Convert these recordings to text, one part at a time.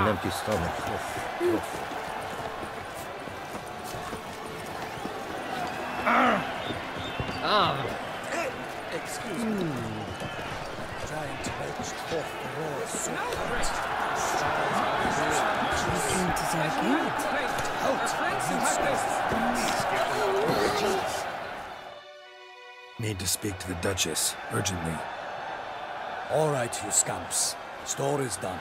empty stomach. Excuse me. Trying to make off the road so Need to speak to the Duchess, urgently. All right, you scamps. Story's done.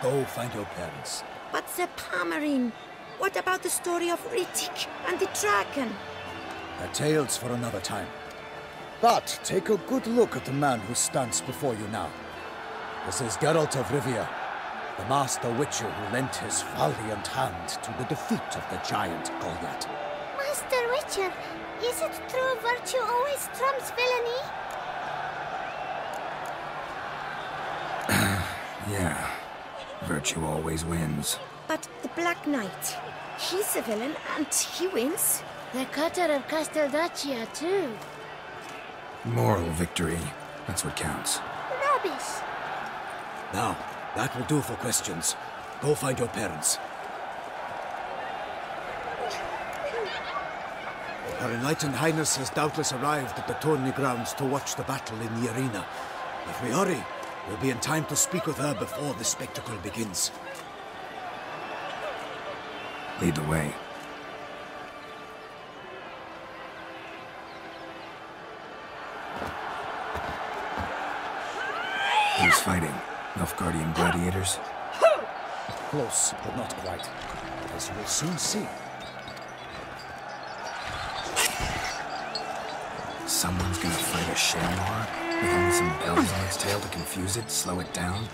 Go find your parents. But the Palmerine, what about the story of Rittik and the dragon? The tales for another time. But take a good look at the man who stands before you now. This is Geralt of Rivia, the master witcher who lent his valiant hand to the defeat of the giant Goliath. Master Witcher, is it true virtue always trumps villainy? Yeah, virtue always wins. But the Black Knight, he's a villain and he wins. The cutter of Casteldacia, too. Moral victory, that's what counts. Rubbish. Now, that will do for questions. Go find your parents. Her Enlightened Highness has doubtless arrived at the tourney grounds to watch the battle in the arena. If we hurry, we'll be in time to speak with her before the spectacle begins. Lead the way. Who's fighting? Nilfgaardian gladiators? Close, but not quite. As you will soon see. Someone's gonna fight a Shamrock with only some bells on its tail to confuse it, slow it down?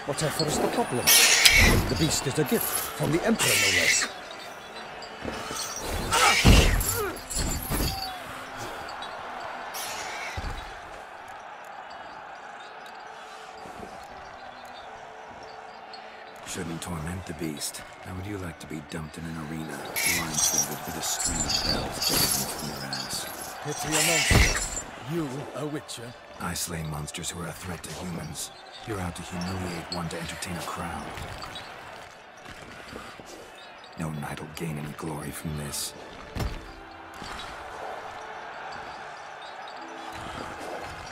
Whatever is the problem? The beast is a gift from the Emperor, no less. Shouldn't torment the beast. How would you like to be dumped in an arena, blindfolded with a string of bells dangling from your ass? Pity a monster. You, a witcher. I slay monsters who are a threat to humans. You're out to humiliate one to entertain a crowd. No knight will gain any glory from this.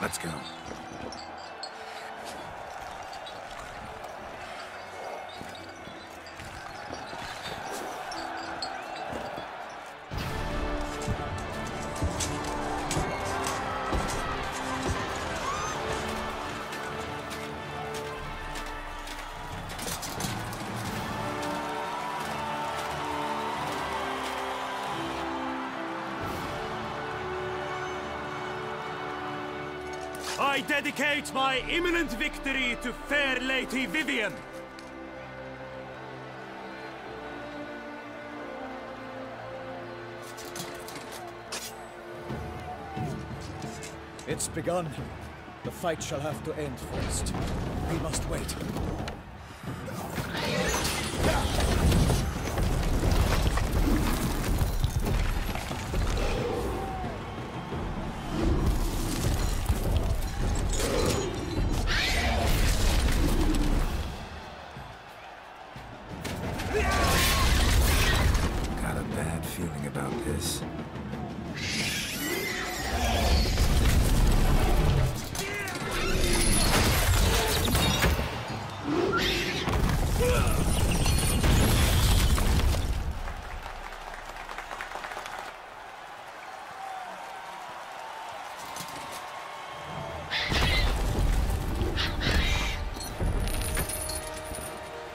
Let's go. I dedicate my imminent victory to fair Lady Vivian. It's begun. The fight shall have to end first. We must wait. Got a bad feeling about this.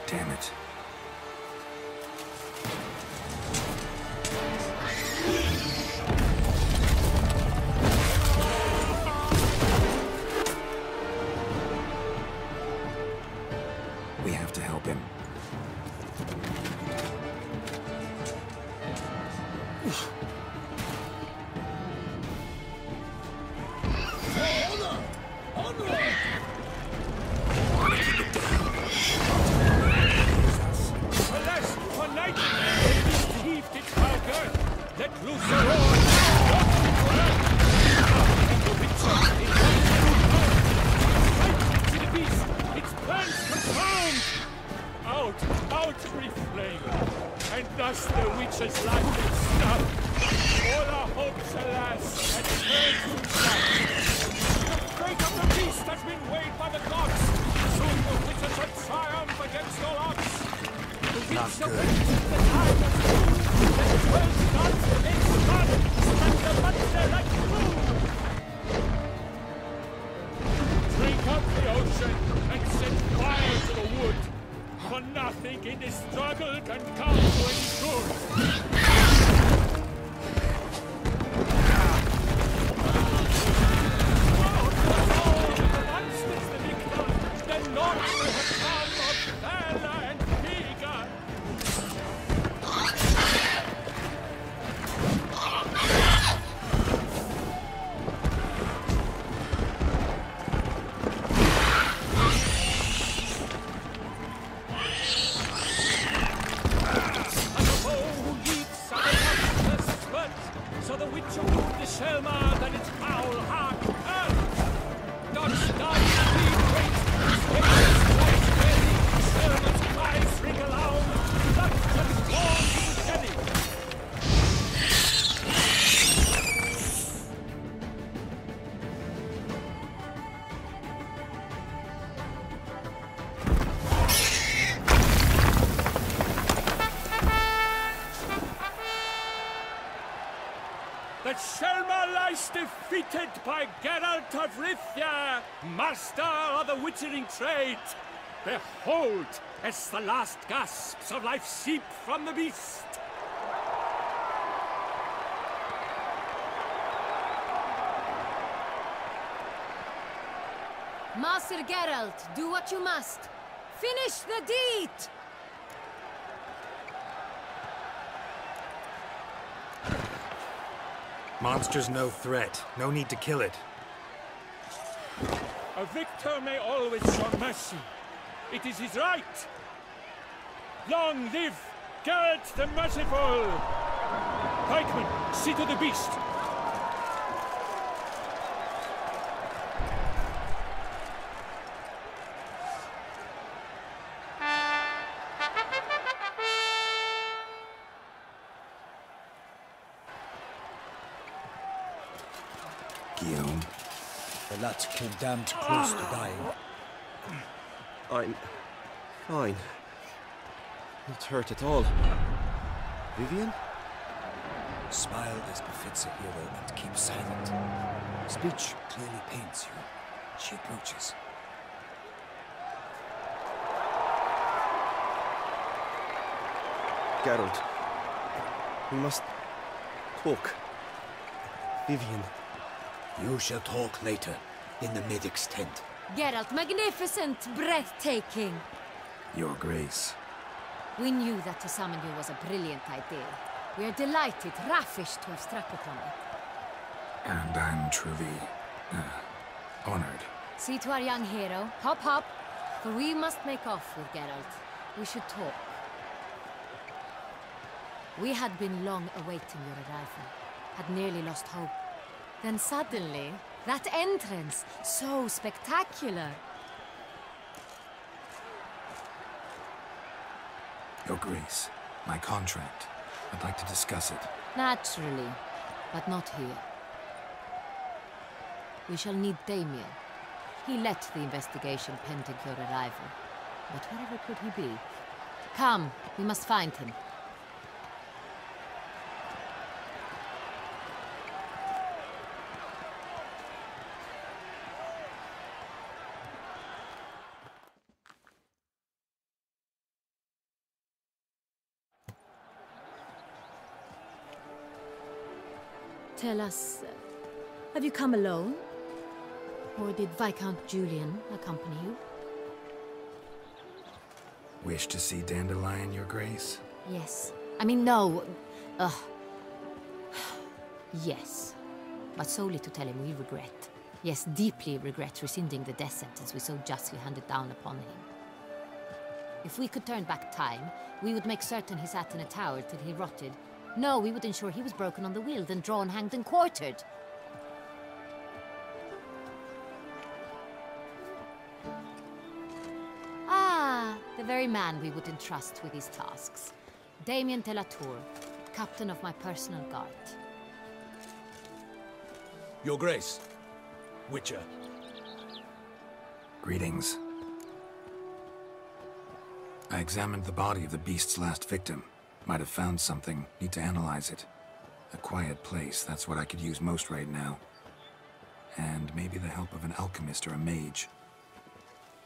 Damn it. We have to help him. Let loose the roar! Its plans confirmed! Out! Witcher's life is snuffed. All our hopes, alas, had turned to dust. The fate of the beast has been weighed by the gods. Soon the Witcher shall triumph against all odds. The witch awaits the time of doom. The 12 gods they stun, strike the monster like boom. Drink up the ocean and set fire to the wood. For nothing in this struggle can come to any good. So the Witcher moved the Selma, then its foul heart earth. Dodge started to bleed great, space strikes ready, Selma's cries ring aloud, blood transformed steady. The Selma lies defeated by Geralt of Rivia, master of the witchering trade. Behold, as the last gasps of life seep from the beast. Master Geralt, do what you must. Finish the deed! Monster's no threat. No need to kill it. A victor may always show mercy. It is his right. Long live Geralt the Merciful! Pikeman, see to the beast. Guillaume. The lad came damned close to dying. I'm fine. Not hurt at all. Vivian? Smile as befits a hero and keep silent. Speech clearly pains you. She approaches. Geralt. We must talk. Vivian. You shall talk later, in the medic's tent. Geralt, magnificent, breathtaking. Your Grace. We knew that to summon you was a brilliant idea. We are delighted, ravished to have struck upon it. And I'm truly, honored. See to our young hero. Hop, hop. For we must make off with Geralt. We should talk. We had been long awaiting your arrival. Had nearly lost hope. Then suddenly, that entrance, so spectacular. Your Grace, my contract. I'd like to discuss it. Naturally, but not here. We shall need Damien. He led the investigation pending your arrival. But wherever could he be? Come, we must find him. Tell us, have you come alone? Or did Viscount Julian accompany you? Wish to see Dandelion, Your Grace? Yes. I mean, no. Yes. But solely to tell him we regret. Yes, deeply regret rescinding the death sentence we so justly handed down upon him. If we could turn back time, we would make certain he sat in a tower till he rotted. No, we would ensure he was broken on the wheel, then drawn, hanged, and quartered. Ah, the very man we would entrust with these tasks. Damien de la Tour. captain of my personal guard. Your Grace. Witcher. Greetings. I examined the body of the beast's last victim. Might have found something. Need to analyze it. A quiet place, that's what I could use most right now. And maybe the help of an alchemist or a mage.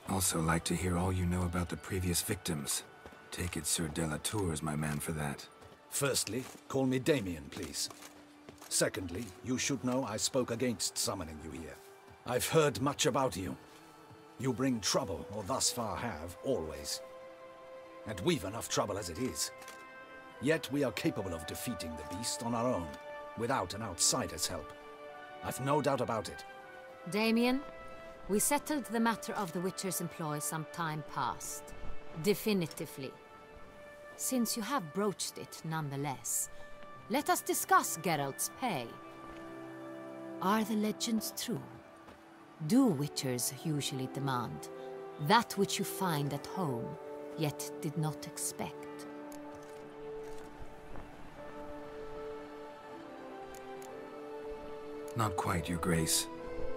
Also like to hear all you know about the previous victims. Take it Sir Delatour is my man for that. Firstly, call me Damien, please. Secondly, you should know I spoke against summoning you here. I've heard much about you. You bring trouble, or thus far have, always. And we've enough trouble as it is. Yet we are capable of defeating the beast on our own, without an outsider's help. I've no doubt about it. Damien, we settled the matter of the Witcher's employ some time past. Definitively. Since you have broached it nonetheless, let us discuss Geralt's pay. Are the legends true? Do Witchers usually demand that which you find at home, yet did not expect? Not quite, Your Grace.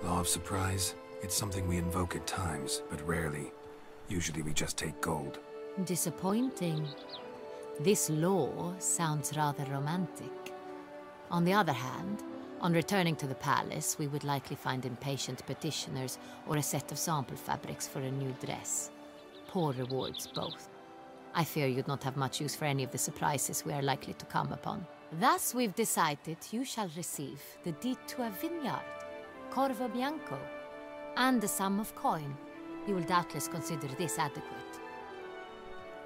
Law of surprise, it's something we invoke at times, but rarely. Usually we just take gold. Disappointing. This law sounds rather romantic. On the other hand, on returning to the palace, we would likely find impatient petitioners or a set of sample fabrics for a new dress. Poor rewards, both. I fear you'd not have much use for any of the surprises we are likely to come upon. Thus, we've decided you shall receive the deed to a vineyard, Corvo Bianco, and a sum of coin. You will doubtless consider this adequate.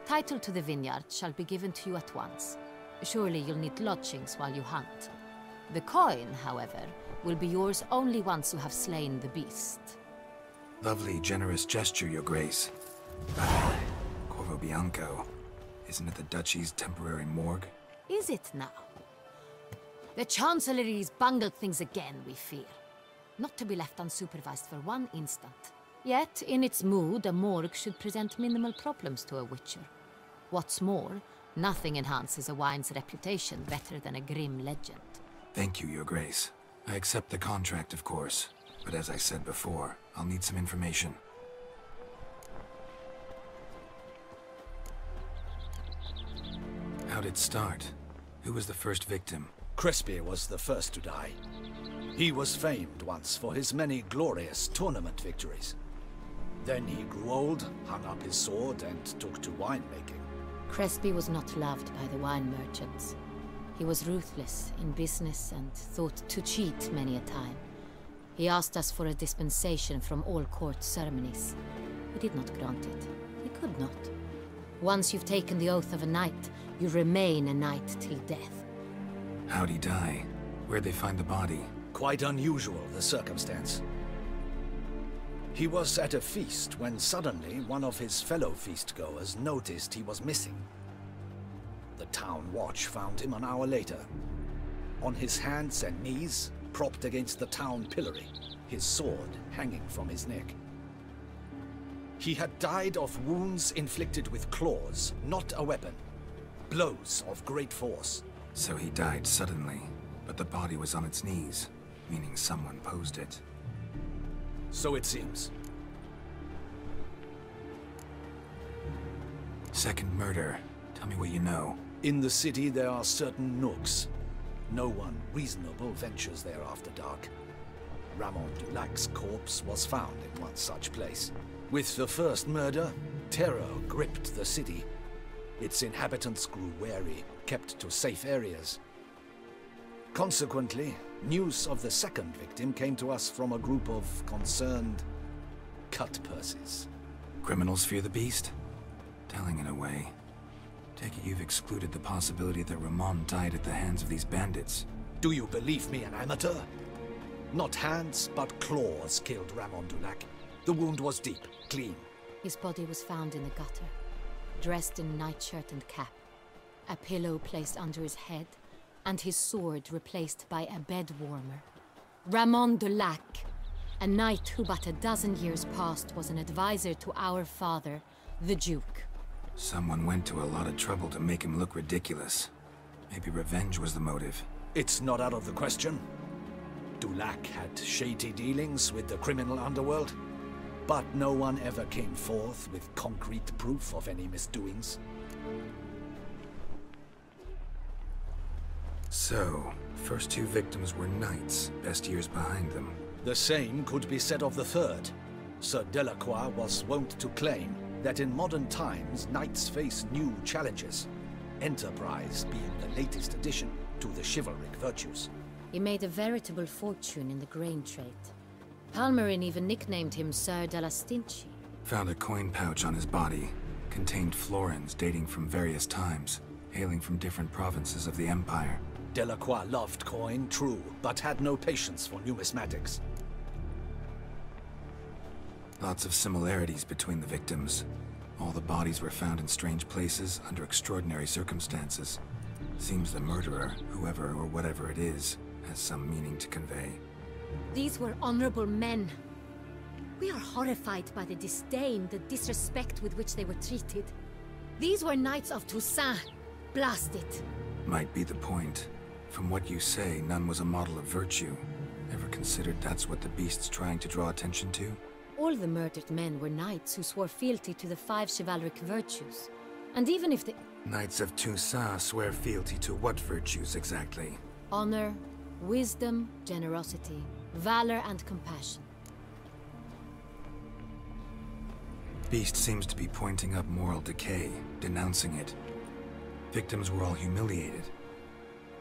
Title to the vineyard shall be given to you at once. Surely you'll need lodgings while you hunt. The coin, however, will be yours only once you have slain the beast. Lovely, generous gesture, Your Grace. Corvo Bianco. Isn't it the Duchy's temporary morgue? Is it now? The Chancellery's bungled things again, we fear. Not to be left unsupervised for one instant. Yet, in its mood, a morgue should present minimal problems to a Witcher. What's more, nothing enhances a wine's reputation better than a grim legend. Thank you, Your Grace. I accept the contract, of course. But as I said before, I'll need some information. How'd it start? Who was the first victim? Crespi was the first to die. He was famed once for his many glorious tournament victories. Then he grew old, hung up his sword, and took to winemaking. Crespi was not loved by the wine merchants. He was ruthless in business and thought to cheat many a time. He asked us for a dispensation from all court ceremonies. We did not grant it. We could not. Once you've taken the oath of a knight, you remain a knight till death. How'd he die? Where'd they find the body? Quite unusual, the circumstance. He was at a feast when suddenly one of his fellow feastgoers noticed he was missing. The town watch found him an hour later. On his hands and knees, propped against the town pillory, his sword hanging from his neck. He had died of wounds inflicted with claws, not a weapon. Blows of great force. So he died suddenly, but the body was on its knees, meaning someone posed it. So it seems. Second murder. Tell me what you know. In the city there are certain nooks. No one reasonable ventures there after dark. Ramon Dulac's corpse was found in one such place. With the first murder, terror gripped the city. Its inhabitants grew wary, kept to safe areas. Consequently, news of the second victim came to us from a group of concerned cut-purses. Criminals fear the beast? Telling in a way. Take it you've excluded the possibility that Ramon died at the hands of these bandits. Do you believe me an amateur? Not hands, but claws killed Ramon Dulac. The wound was deep, clean. His body was found in the gutter, dressed in nightshirt and cap, a pillow placed under his head, and his sword replaced by a bed warmer. Ramon Dulac, a knight who but a dozen years past was an advisor to our father, the Duke. Someone went to a lot of trouble to make him look ridiculous. Maybe revenge was the motive. It's not out of the question. Dulac had shady dealings with the criminal underworld, but no one ever came forth with concrete proof of any misdoings. So, first two victims were knights, best years behind them. The same could be said of the third. Sir Delacroix was wont to claim that in modern times, knights face new challenges, enterprise being the latest addition to the chivalric virtues. He made a veritable fortune in the grain trade. Palmerin even nicknamed him Sir de la Stinchi. Found a coin pouch on his body. Contained florins dating from various times, hailing from different provinces of the Empire. Delacroix loved coin, true, but had no patience for numismatics. Lots of similarities between the victims. All the bodies were found in strange places under extraordinary circumstances. Seems the murderer, whoever or whatever it is, has some meaning to convey. These were honorable men. We are horrified by the disdain, the disrespect with which they were treated. These were knights of Toussaint. Blast it. Might be the point. From what you say, none was a model of virtue. Ever considered that's what the beast's trying to draw attention to? All the murdered men were knights who swore fealty to the 5 chivalric virtues. And even if the Knights of Toussaint swear fealty to what virtues exactly? honor, wisdom, generosity, valor, and compassion. Beast seems to be pointing up moral decay, denouncing it. Victims were all humiliated.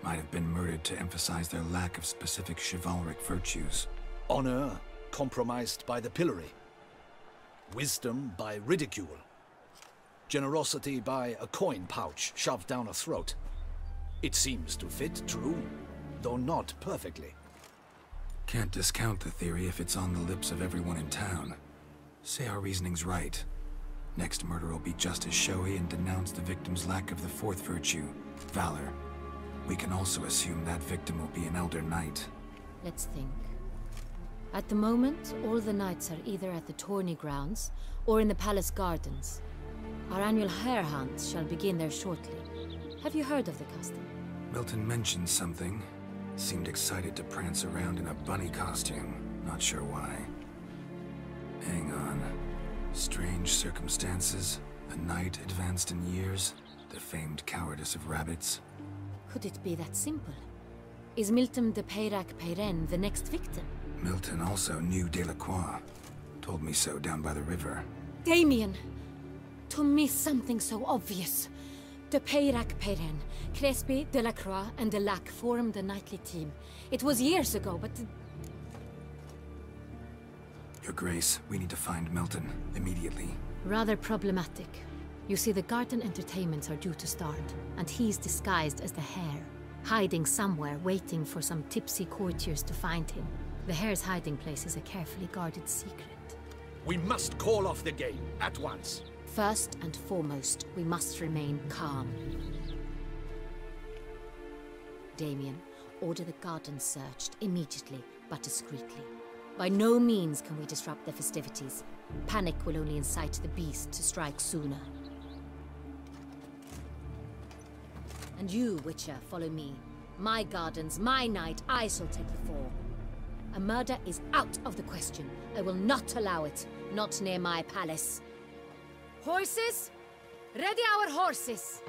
Might have been murdered to emphasize their lack of specific chivalric virtues. Honor compromised by the pillory. Wisdom by ridicule. Generosity by a coin pouch shoved down a throat. It seems to fit, true, though not perfectly. Can't discount the theory if it's on the lips of everyone in town. Say our reasoning's right. Next murder will be just as showy and denounce the victim's lack of the 4th virtue, valor. We can also assume that victim will be an elder knight. Let's think. At the moment, all the knights are either at the tourney grounds or in the palace gardens. Our annual hare hunt shall begin there shortly. Have you heard of the custom? Milton mentioned something. Seemed excited to prance around in a bunny costume. Not sure why. Hang on. Strange circumstances. A knight advanced in years. The famed cowardice of rabbits. Could it be that simple? Is Milton de Peyrac-Peyren the next victim? Milton also knew Delacroix. Told me so down by the river. Damien! To miss something so obvious. De Peyrac-Peyren, Crespi, Delacroix, and Delac formed a knightly team. It was years ago, but... Your Grace, we need to find Milton, immediately. Rather problematic. You see, the garden entertainments are due to start, and he's disguised as the hare, hiding somewhere, waiting for some tipsy courtiers to find him. The hare's hiding place is a carefully guarded secret. We must call off the game, at once. First and foremost, we must remain calm. Damien, order the garden searched immediately, but discreetly. By no means can we disrupt the festivities. Panic will only incite the beast to strike sooner. And you, Witcher, follow me. My gardens, my night, I shall take the fall. A murder is out of the question. I will not allow it. Not near my palace. Horses? Ready our horses!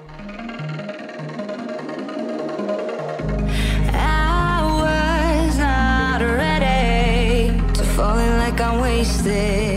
I was not ready to falling like I'm wasted.